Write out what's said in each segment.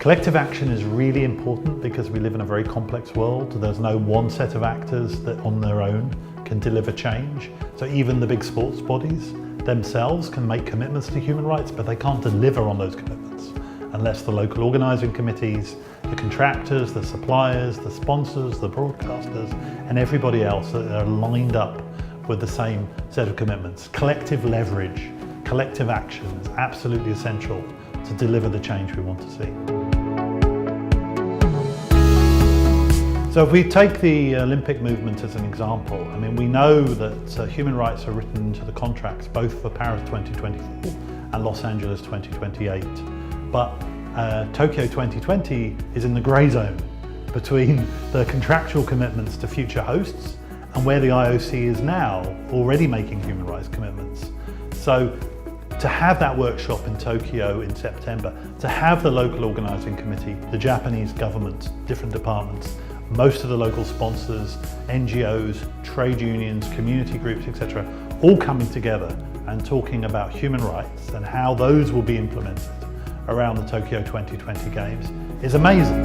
Collective action is really important because we live in a very complex world. There's no one set of actors that on their own can deliver change. So even the big sports bodies themselves can make commitments to human rights, but they can't deliver on those commitments unless the local organising committees, the contractors, the suppliers, the sponsors, the broadcasters, and everybody else are lined up with the same set of commitments. Collective leverage, collective action is absolutely essential to deliver the change we want to see. So if we take the Olympic movement as an example, I mean, we know that human rights are written into the contracts both for Paris 2024 and Los Angeles 2028. But Tokyo 2020 is in the grey zone between the contractual commitments to future hosts and where the IOC is now already making human rights commitments. So to have that workshop in Tokyo in September, to have the local organising committee, the Japanese government, different departments, most of the local sponsors, NGOs, trade unions, community groups, etc., all coming together and talking about human rights and how those will be implemented around the Tokyo 2020 Games is amazing.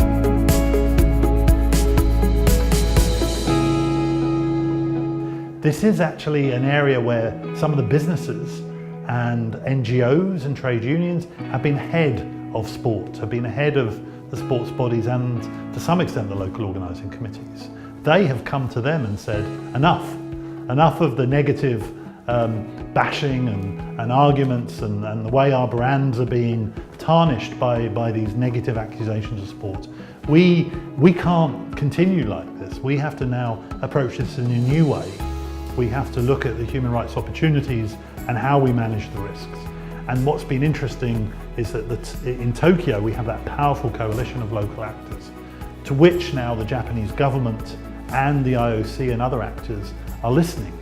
This is actually an area where some of the businesses and NGOs and trade unions have been ahead of sport, have been ahead of the sports bodies and to some extent the local organising committees. They have come to them and said, enough of the negative bashing and arguments and the way our brands are being tarnished by these negative accusations of sport. We can't continue like this. We have to now approach this in a new way. We have to look at the human rights opportunities and how we manage the risks. And what's been interesting is that in Tokyo we have that powerful coalition of local actors, to which now the Japanese government and the IOC and other actors are listening.